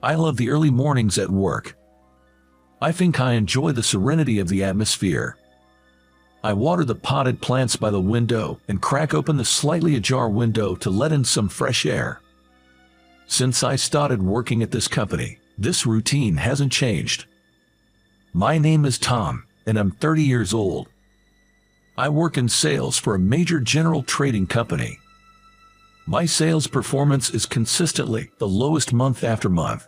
I love the early mornings at work. I think I enjoy the serenity of the atmosphere. I water the potted plants by the window and crack open the slightly ajar window to let in some fresh air. Since I started working at this company, this routine hasn't changed. My name is Tom, and I'm 30 years old. I work in sales for a major general trading company. My sales performance is consistently the lowest month after month.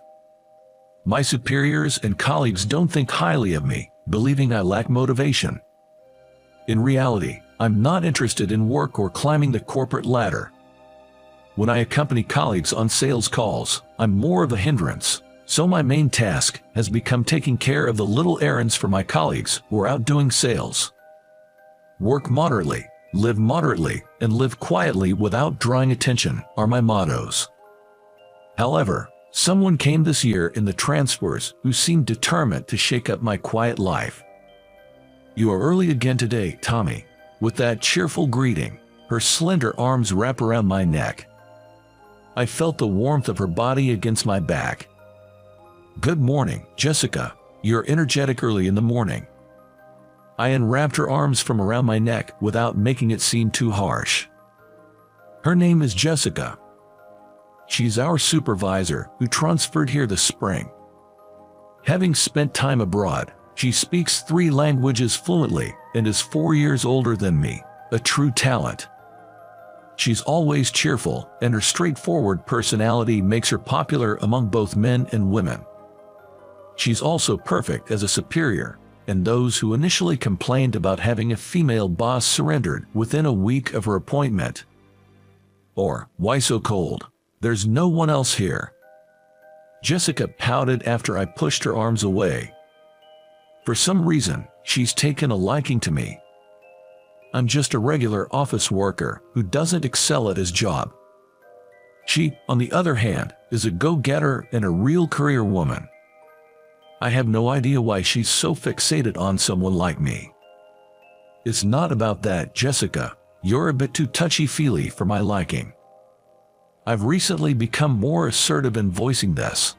My superiors and colleagues don't think highly of me, believing I lack motivation. In reality, I'm not interested in work or climbing the corporate ladder. When I accompany colleagues on sales calls, I'm more of a hindrance, so my main task has become taking care of the little errands for my colleagues who are out doing sales. Work moderately, and live quietly without drawing attention are my mottos. However, someone came this year in the transfers who seemed determined to shake up my quiet life. "You are early again today, Tommy." With that cheerful greeting, her slender arms wrap around my neck. I felt the warmth of her body against my back. "Good morning, Jessica. You're energetic early in the morning." I unwrapped her arms from around my neck without making it seem too harsh. Her name is Jessica. She's our supervisor who transferred here this spring. Having spent time abroad, she speaks 3 languages fluently and is 4 years older than me, a true talent. She's always cheerful, and her straightforward personality makes her popular among both men and women. She's also perfect as a superior, and those who initially complained about having a female boss surrendered within a week of her appointment. Or, "Why so cold? There's no one else here." Jessica pouted after I pushed her arms away. For some reason, she's taken a liking to me. I'm just a regular office worker who doesn't excel at his job. She, on the other hand, is a go-getter and a real career woman. I have no idea why she's so fixated on someone like me. "It's not about that, Jessica. You're a bit too touchy-feely for my liking." I've recently become more assertive in voicing this.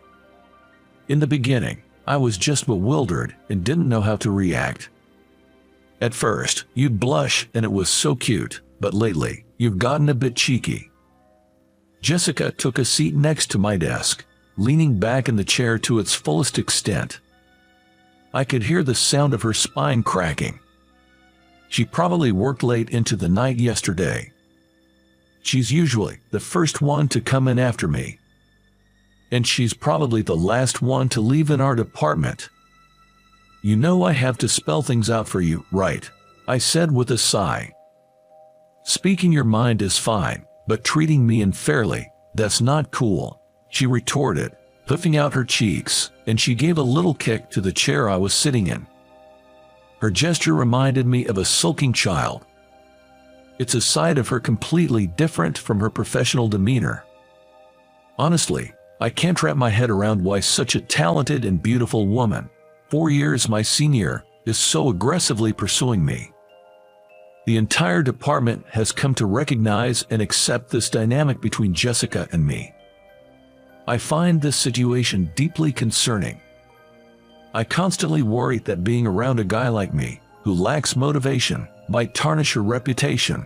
In the beginning, I was just bewildered and didn't know how to react. At first, you'd blush and it was so cute, but lately, you've gotten a bit cheeky. Jessica took a seat next to my desk, leaning back in the chair to its fullest extent. I could hear the sound of her spine cracking. She probably worked late into the night yesterday. She's usually the first one to come in after me. And she's probably the last one to leave in our department. "You know I have to spell things out for you, right?" I said with a sigh. "Speaking your mind is fine, but treating me unfairly, that's not cool," she retorted, puffing out her cheeks, and she gave a little kick to the chair I was sitting in. Her gesture reminded me of a sulking child. It's a side of her completely different from her professional demeanor. Honestly, I can't wrap my head around why such a talented and beautiful woman, 4 years my senior, is so aggressively pursuing me. The entire department has come to recognize and accept this dynamic between Jessica and me. I find this situation deeply concerning. I constantly worry that being around a guy like me, who lacks motivation, might tarnish her reputation.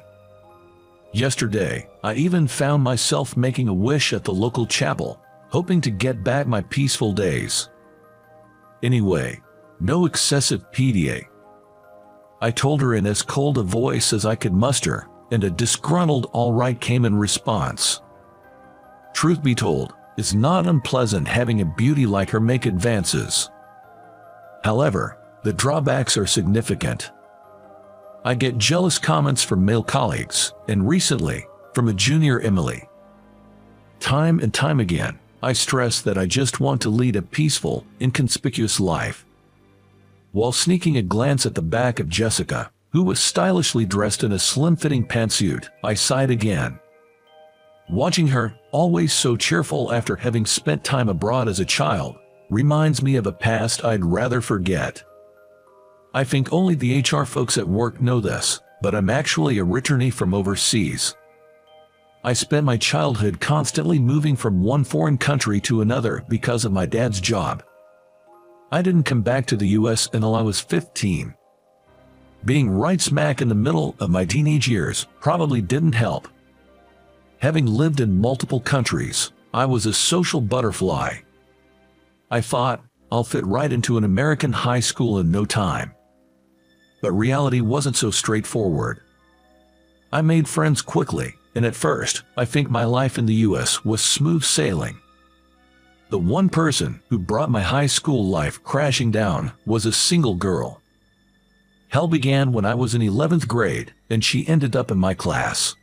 Yesterday, I even found myself making a wish at the local chapel, hoping to get back my peaceful days. Anyway, no excessive PDA. I told her in as cold a voice as I could muster, and a disgruntled "all right" came in response. Truth be told, it's not unpleasant having a beauty like her make advances. However, the drawbacks are significant. I get jealous comments from male colleagues, and recently, from a junior Emily. Time and time again, I stress that I just want to lead a peaceful, inconspicuous life. While sneaking a glance at the back of Jessica, who was stylishly dressed in a slim-fitting pantsuit, I sighed again. Watching her, always so cheerful after having spent time abroad as a child, reminds me of a past I'd rather forget. I think only the HR folks at work know this, but I'm actually a returnee from overseas. I spent my childhood constantly moving from one foreign country to another because of my dad's job. I didn't come back to the US until I was 15. Being right smack in the middle of my teenage years probably didn't help. Having lived in multiple countries, I was a social butterfly. I thought, I'll fit right into an American high school in no time. But reality wasn't so straightforward. I made friends quickly, and at first, I think my life in the US was smooth sailing. The one person who brought my high school life crashing down was a single girl. Hell began when I was in 11th grade, and she ended up in my class.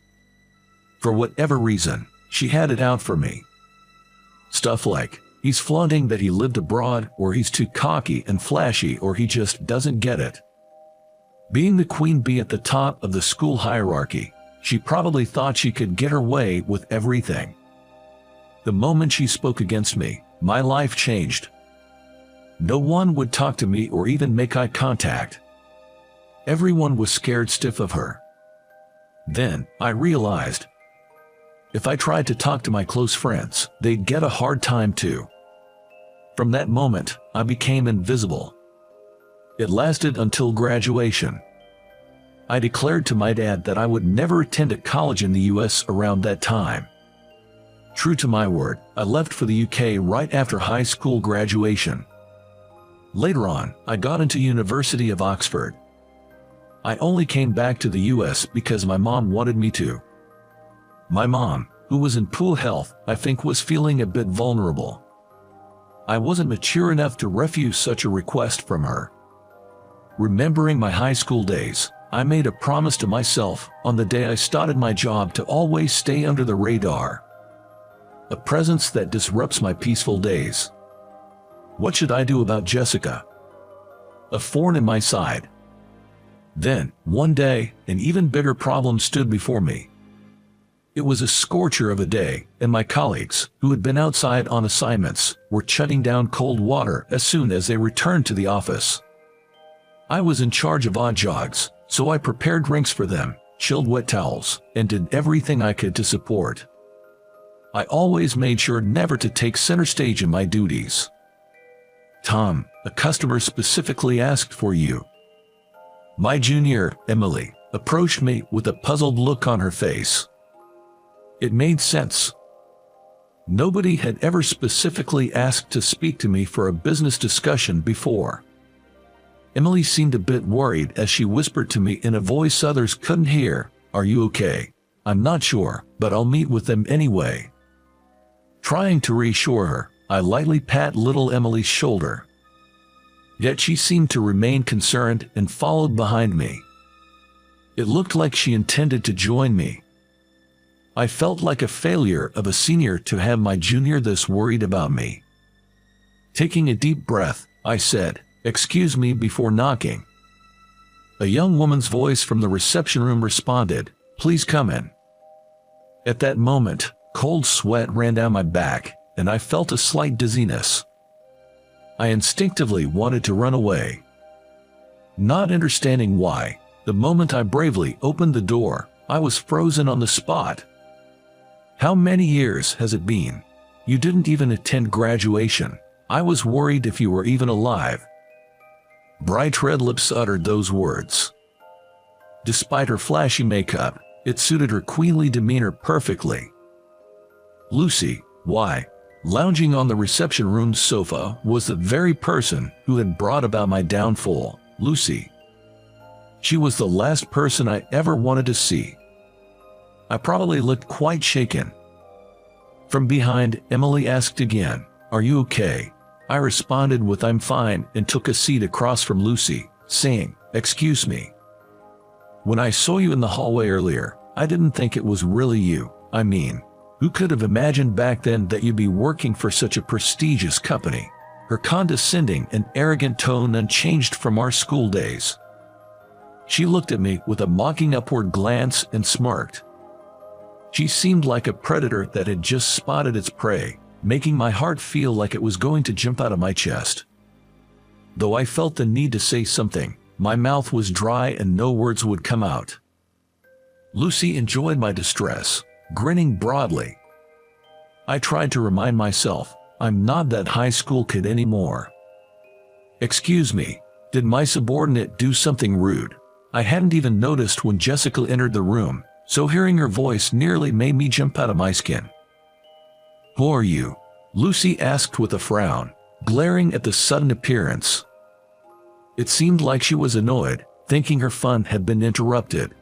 For whatever reason, she had it out for me. Stuff like, he's flaunting that he lived abroad, or he's too cocky and flashy, or he just doesn't get it. Being the queen bee at the top of the school hierarchy, she probably thought she could get her way with everything. The moment she spoke against me, my life changed. No one would talk to me or even make eye contact. Everyone was scared stiff of her. Then, I realized, if I tried to talk to my close friends, they'd get a hard time too. From that moment, I became invisible. It lasted until graduation. I declared to my dad that I would never attend a college in the US around that time. True to my word, I left for the UK right after high school graduation. Later on, I got into University of Oxford. I only came back to the US because my mom wanted me to. My mom, who was in poor health, I think was feeling a bit vulnerable. I wasn't mature enough to refuse such a request from her. Remembering my high school days, I made a promise to myself on the day I started my job to always stay under the radar. A presence that disrupts my peaceful days. What should I do about Jessica? A thorn in my side. Then, one day, an even bigger problem stood before me. It was a scorcher of a day, and my colleagues, who had been outside on assignments, were shutting down cold water as soon as they returned to the office. I was in charge of odd jogs, so I prepared drinks for them, chilled wet towels, and did everything I could to support. I always made sure never to take center stage in my duties. Tom, a customer specifically asked for you. My junior, Emily, approached me with a puzzled look on her face. It made sense. Nobody had ever specifically asked to speak to me for a business discussion before. Emily seemed a bit worried as she whispered to me in a voice others couldn't hear, "Are you okay?" "I'm not sure, but I'll meet with them anyway." Trying to reassure her, I lightly pat little Emily's shoulder. Yet she seemed to remain concerned and followed behind me. It looked like she intended to join me. I felt like a failure of a senior to have my junior this worried about me. Taking a deep breath, I said, "Excuse me," before knocking. A young woman's voice from the reception room responded, "Please come in." At that moment, cold sweat ran down my back, and I felt a slight dizziness. I instinctively wanted to run away. Not understanding why, the moment I bravely opened the door, I was frozen on the spot. "How many years has it been? You didn't even attend graduation. I was worried if you were even alive." Bright red lips uttered those words. Despite her flashy makeup, it suited her queenly demeanor perfectly. Lucy, why? Lounging on the reception room's sofa was the very person who had brought about my downfall, Lucy. She was the last person I ever wanted to see. I probably looked quite shaken. From behind, Emily asked again, "Are you okay?" I responded with "I'm fine" and took a seat across from Lucy, saying, "Excuse me. When I saw you in the hallway earlier, I didn't think it was really you. I mean, who could have imagined back then that you'd be working for such a prestigious company?" Her condescending and arrogant tone unchanged from our school days. She looked at me with a mocking upward glance and smirked. She seemed like a predator that had just spotted its prey, making my heart feel like it was going to jump out of my chest. Though I felt the need to say something, my mouth was dry and no words would come out. Lucy enjoyed my distress, grinning broadly. I tried to remind myself, I'm not that high school kid anymore. Excuse me, did my subordinate do something rude? I hadn't even noticed when Jessica entered the room, so hearing her voice nearly made me jump out of my skin. Who are you? Lucy asked with a frown, glaring at the sudden appearance. It seemed like she was annoyed, thinking her fun had been interrupted.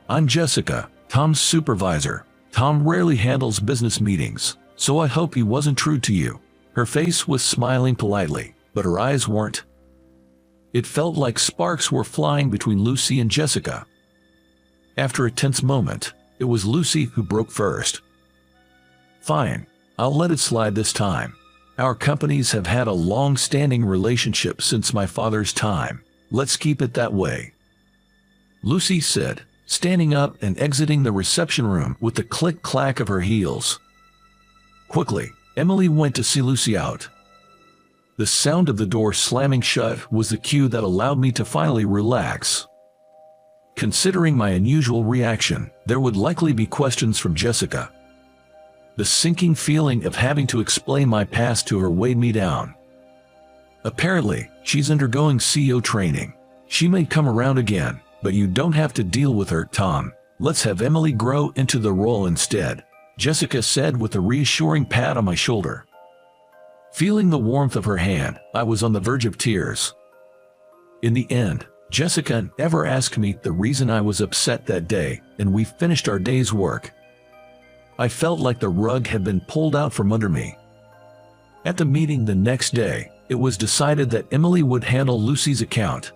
I'm Jessica, Tom's supervisor. Tom rarely handles business meetings, so I hope he wasn't rude to you. Her face was smiling politely, but her eyes weren't. It felt like sparks were flying between Lucy and Jessica. After a tense moment, it was Lucy who broke first. Fine, I'll let it slide this time. Our companies have had a long-standing relationship since my father's time. Let's keep it that way. Lucy said, standing up and exiting the reception room with the click-clack of her heels. Quickly, Emily went to see Lucy out. The sound of the door slamming shut was the cue that allowed me to finally relax. Considering my unusual reaction, there would likely be questions from Jessica. The sinking feeling of having to explain my past to her weighed me down. Apparently, she's undergoing CEO training. She may come around again, but you don't have to deal with her, Tom. Let's have Emily grow into the role instead, Jessica said with a reassuring pat on my shoulder. Feeling the warmth of her hand, I was on the verge of tears. In the end, Jessica never asked me the reason I was upset that day, and we finished our day's work. I felt like the rug had been pulled out from under me. At the meeting the next day, it was decided that Emily would handle Lucy's account.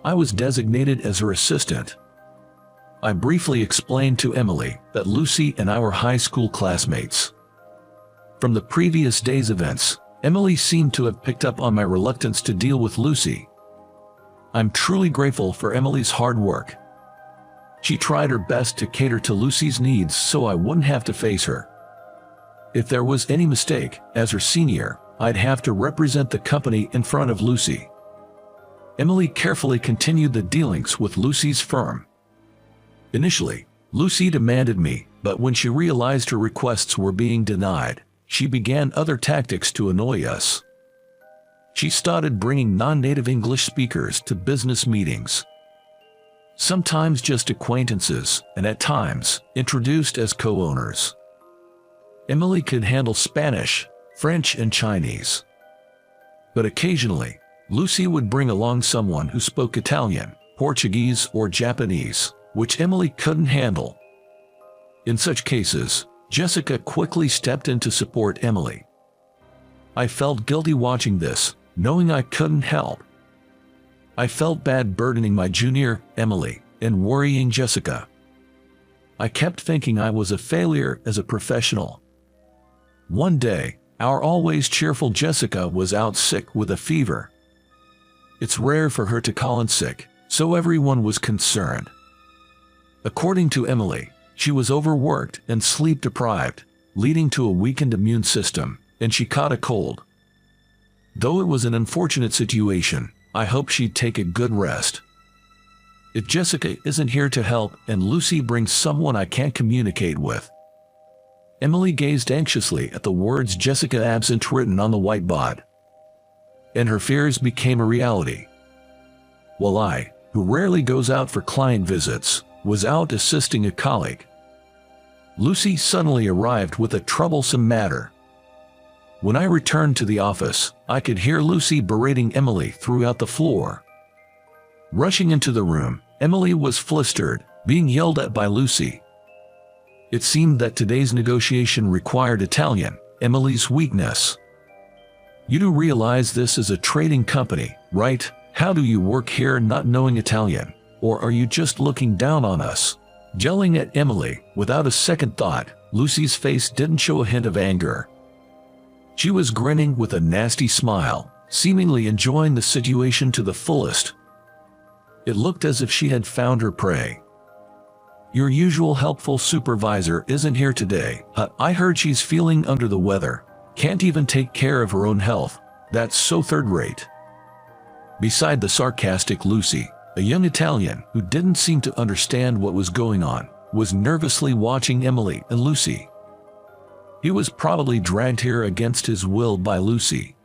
I was designated as her assistant. I briefly explained to Emily that Lucy and I were high school classmates. From the previous day's events, Emily seemed to have picked up on my reluctance to deal with Lucy. I'm truly grateful for Emily's hard work. She tried her best to cater to Lucy's needs so I wouldn't have to face her. If there was any mistake, as her senior, I'd have to represent the company in front of Lucy. Emily carefully continued the dealings with Lucy's firm. Initially, Lucy demanded me, but when she realized her requests were being denied, she began other tactics to annoy us. She started bringing non-native English speakers to business meetings. Sometimes just acquaintances, and at times, introduced as co-owners. Emily could handle Spanish, French, and Chinese. But occasionally, Lucy would bring along someone who spoke Italian, Portuguese, or Japanese, which Emily couldn't handle. In such cases, Jessica quickly stepped in to support Emily. I felt guilty watching this, knowing I couldn't help. I felt bad burdening my junior, Emily, and worrying Jessica. I kept thinking I was a failure as a professional. One day, our always cheerful Jessica was out sick with a fever. It's rare for her to call in sick, so everyone was concerned. According to Emily, she was overworked and sleep-deprived, leading to a weakened immune system, and she caught a cold. Though it was an unfortunate situation, I hope she'd take a good rest. If Jessica isn't here to help and Lucy brings someone I can't communicate with. Emily gazed anxiously at the words Jessica absent written on the whiteboard. And her fears became a reality. While I, who rarely goes out for client visits, was out assisting a colleague, Lucy suddenly arrived with a troublesome matter. When I returned to the office, I could hear Lucy berating Emily throughout the floor. Rushing into the room, Emily was flustered, being yelled at by Lucy. It seemed that today's negotiation required Italian, Emily's weakness. You do realize this is a trading company, right? How do you work here not knowing Italian? Or are you just looking down on us? Yelling at Emily, without a second thought, Lucy's face didn't show a hint of anger. She was grinning with a nasty smile, seemingly enjoying the situation to the fullest. It looked as if she had found her prey. Your usual helpful supervisor isn't here today. I heard she's feeling under the weather. Can't even take care of her own health. That's so third-rate. Beside the sarcastic Lucy, a young Italian who didn't seem to understand what was going on, was nervously watching Emily and Lucy. He was probably dragged here against his will by Lucy.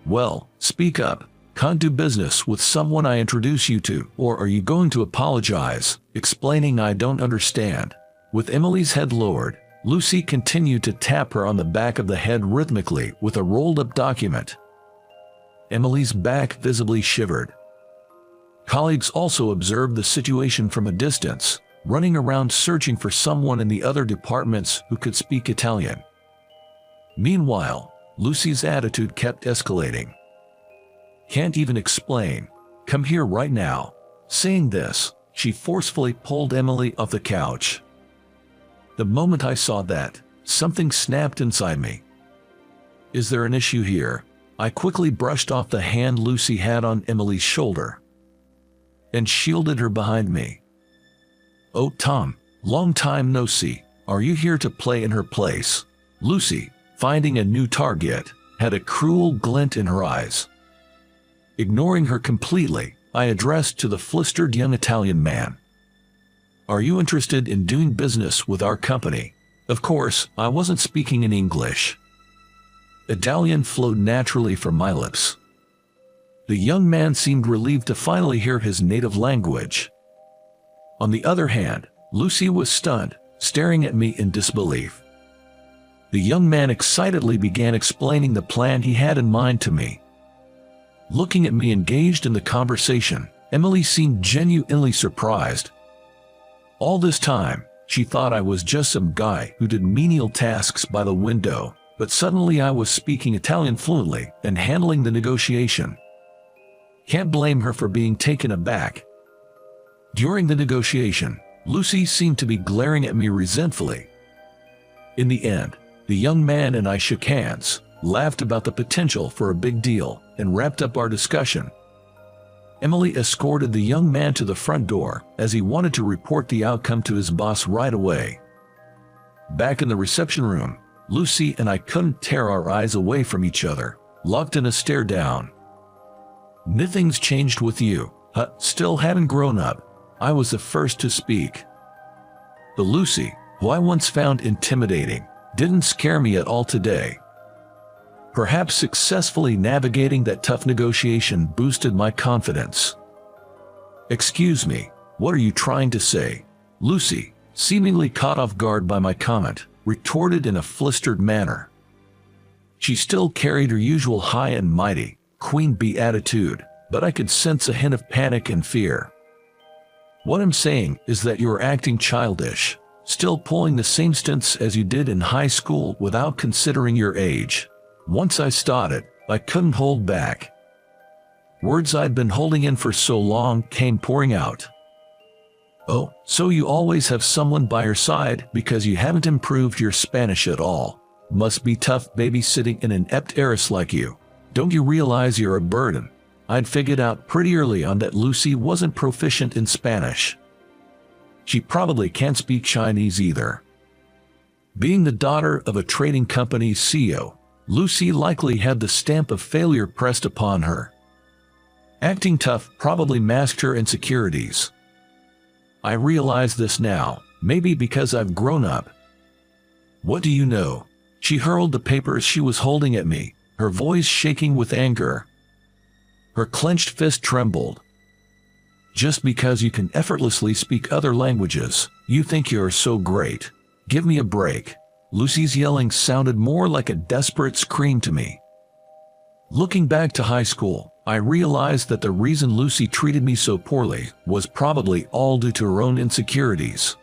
"Well, speak up. Can't do business with someone I introduce you to, or are you going to apologize, explaining I don't understand?" With Emily's head lowered, Lucy continued to tap her on the back of the head rhythmically with a rolled-up document. Emily's back visibly shivered. Colleagues also observed the situation from a distance, running around searching for someone in the other departments who could speak Italian. Meanwhile, Lucy's attitude kept escalating. "Can't even explain. Come here right now." Saying this, she forcefully pulled Emily off the couch. The moment I saw that, something snapped inside me. "Is there an issue here?" I quickly brushed off the hand Lucy had on Emily's shoulder and shielded her behind me. "Oh, Tom, long time no see. Are you here to play in her place?" Lucy, finding a new target, had a cruel glint in her eyes. Ignoring her completely, I addressed to the flustered young Italian man. "Are you interested in doing business with our company?" Of course, I wasn't speaking in English. Italian flowed naturally from my lips. The young man seemed relieved to finally hear his native language. On the other hand, Lucy was stunned, staring at me in disbelief. The young man excitedly began explaining the plan he had in mind to me. Looking at me engaged in the conversation, Emily seemed genuinely surprised. All this time, she thought I was just some guy who did menial tasks by the window, but suddenly I was speaking Italian fluently and handling the negotiation. Can't blame her for being taken aback. During the negotiation, Lucy seemed to be glaring at me resentfully. In the end, the young man and I shook hands, laughed about the potential for a big deal, and wrapped up our discussion. Emily escorted the young man to the front door, as he wanted to report the outcome to his boss right away. Back in the reception room, Lucy and I couldn't tear our eyes away from each other, locked in a stare down. "Nothing's changed with you, huh? Still haven't grown up." I was the first to speak. The Lucy, who I once found intimidating, didn't scare me at all today. Perhaps successfully navigating that tough negotiation boosted my confidence. "Excuse me, what are you trying to say?" Lucy, seemingly caught off guard by my comment, retorted in a flustered manner. She still carried her usual high and mighty, queen bee attitude, but I could sense a hint of panic and fear. "What I'm saying is that you're acting childish, still pulling the same stunts as you did in high school without considering your age." Once I started, I couldn't hold back. Words I'd been holding in for so long came pouring out. "Oh, so you always have someone by your side because you haven't improved your Spanish at all. Must be tough babysitting an inept heiress like you. Don't you realize you're a burden?" I'd figured out pretty early on that Lucy wasn't proficient in Spanish. She probably can't speak Chinese either. Being the daughter of a trading company's CEO, Lucy likely had the stamp of failure pressed upon her. Acting tough probably masked her insecurities. I realize this now, maybe because I've grown up. "What do you know?" She hurled the papers she was holding at me, her voice shaking with anger. Her clenched fist trembled. "Just because you can effortlessly speak other languages, you think you're so great. Give me a break." Lucy's yelling sounded more like a desperate scream to me. Looking back to high school, I realized that the reason Lucy treated me so poorly was probably all due to her own insecurities.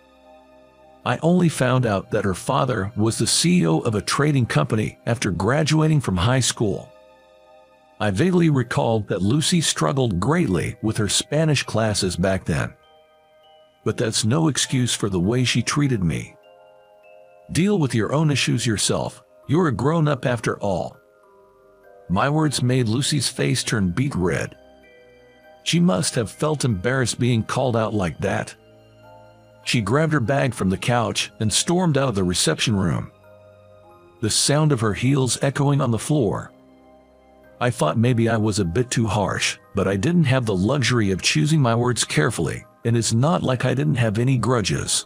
I only found out that her father was the CEO of a trading company after graduating from high school. I vaguely recalled that Lucy struggled greatly with her Spanish classes back then. But that's no excuse for the way she treated me. Deal with your own issues yourself. You're a grown-up after all. My words made Lucy's face turn beet red. She must have felt embarrassed being called out like that. She grabbed her bag from the couch and stormed out of the reception room, the sound of her heels echoing on the floor. I thought maybe I was a bit too harsh, but I didn't have the luxury of choosing my words carefully, and it's not like I didn't have any grudges.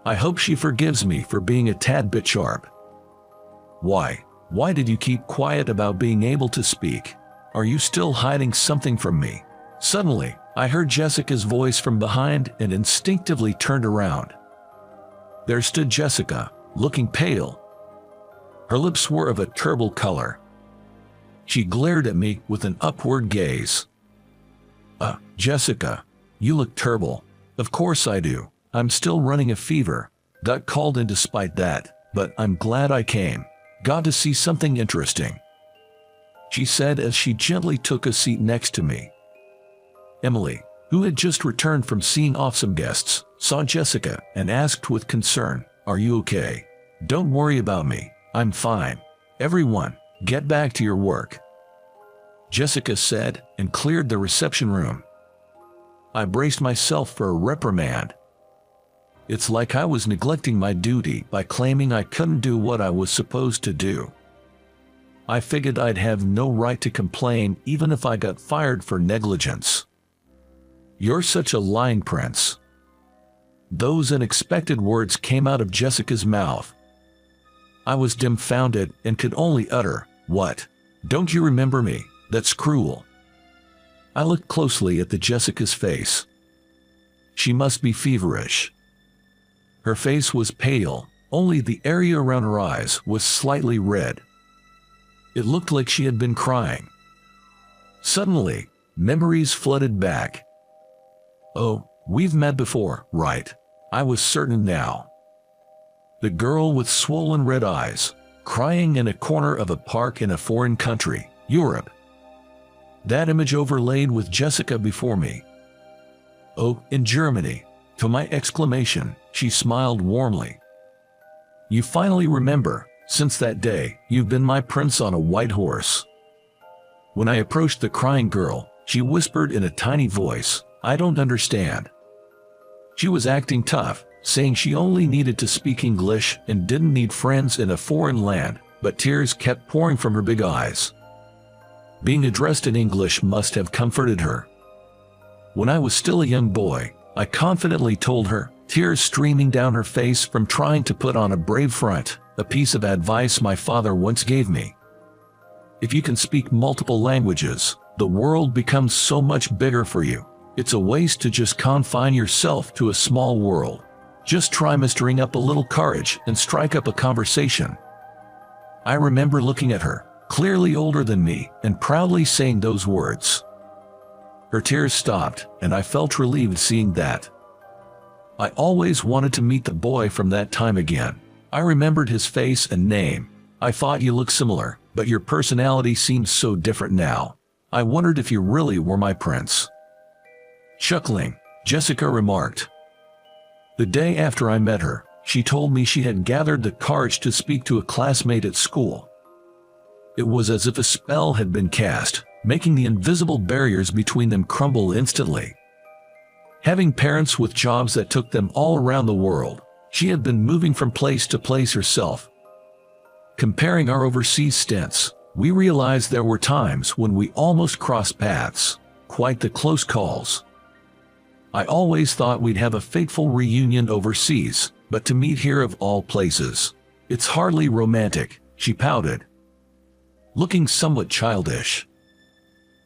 I hope she forgives me for being a tad bit sharp. Why did you keep quiet about being able to speak? Are you still hiding something from me? Suddenly, I heard Jessica's voice from behind and instinctively turned around. There stood Jessica, looking pale. Her lips were of a terrible color. She glared at me with an upward gaze. Jessica, you look terrible." "Of course I do. I'm still running a fever. Got called in despite that, but I'm glad I came. Got to see something interesting," she said as she gently took a seat next to me. Emily, who had just returned from seeing off some guests, saw Jessica and asked with concern, "Are you okay?" "Don't worry about me. I'm fine. Everyone, get back to your work," Jessica said and cleared the reception room. I braced myself for a reprimand. It's like I was neglecting my duty by claiming I couldn't do what I was supposed to do. I figured I'd have no right to complain even if I got fired for negligence. "You're such a lying prince." Those unexpected words came out of Jessica's mouth. I was dumbfounded and could only utter, "What? Don't you remember me? That's cruel." I looked closely at Jessica's face. She must be feverish. Her face was pale, only the area around her eyes was slightly red. It looked like she had been crying. Suddenly, memories flooded back. "Oh, we've met before, right?" I was certain now. The girl with swollen red eyes, crying in a corner of a park in a foreign country, Europe. That image overlaid with Jessica before me. "Oh, in Germany." To my exclamation, she smiled warmly. "You finally remember. Since that day, you've been my prince on a white horse." When I approached the crying girl, she whispered in a tiny voice, "I don't understand." She was acting tough, saying she only needed to speak English and didn't need friends in a foreign land, but tears kept pouring from her big eyes. Being addressed in English must have comforted her. When I was still a young boy, I confidently told her, tears streaming down her face from trying to put on a brave front, a piece of advice my father once gave me. If you can speak multiple languages, the world becomes so much bigger for you. It's a waste to just confine yourself to a small world. Just try mustering up a little courage and strike up a conversation. I remember looking at her, clearly older than me, and proudly saying those words. Her tears stopped, and I felt relieved seeing that. I always wanted to meet the boy from that time again. I remembered his face and name. "I thought you looked similar, but your personality seems so different now. I wondered if you really were my prince." Chuckling, Jessica remarked. The day after I met her, she told me she had gathered the courage to speak to a classmate at school. It was as if a spell had been cast, making the invisible barriers between them crumble instantly. Having parents with jobs that took them all around the world, she had been moving from place to place herself. Comparing our overseas stints, we realized there were times when we almost crossed paths, quite the close calls. I always thought we'd have a fateful reunion overseas, but to meet here of all places. It's hardly romantic, she pouted, looking somewhat childish.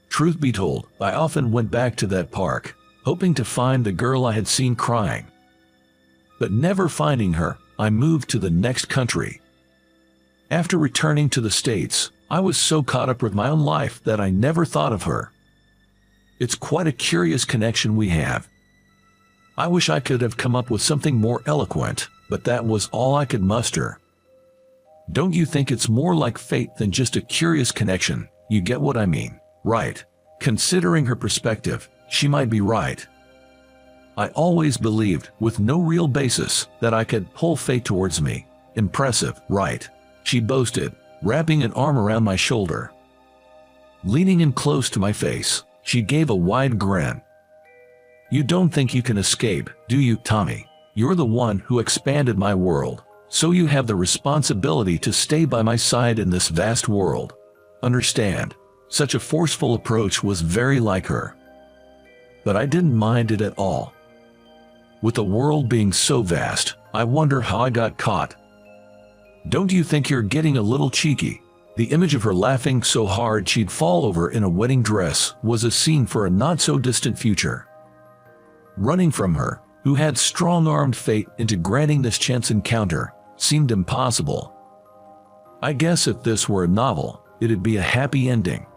Truth be told, I often went back to that park, hoping to find the girl I had seen crying. But never finding her, I moved to the next country. After returning to the States, I was so caught up with my own life that I never thought of her. It's quite a curious connection we have. I wish I could have come up with something more eloquent, but that was all I could muster. Don't you think it's more like fate than just a curious connection? You get what I mean, right? Considering her perspective, she might be right. I always believed, with no real basis, that I could pull fate towards me. Impressive, right? She boasted, wrapping an arm around my shoulder. Leaning in close to my face, she gave a wide grin. You don't think you can escape, do you, Tommy? You're the one who expanded my world, so you have the responsibility to stay by my side in this vast world. Understand? Such a forceful approach was very like her. But I didn't mind it at all. With the world being so vast, I wonder how I got caught. Don't you think you're getting a little cheeky? The image of her laughing so hard she'd fall over in a wedding dress was a scene for a not-so-distant future. Running from her, who had strong-armed fate into granting this chance encounter, seemed impossible. I guess if this were a novel, it'd be a happy ending.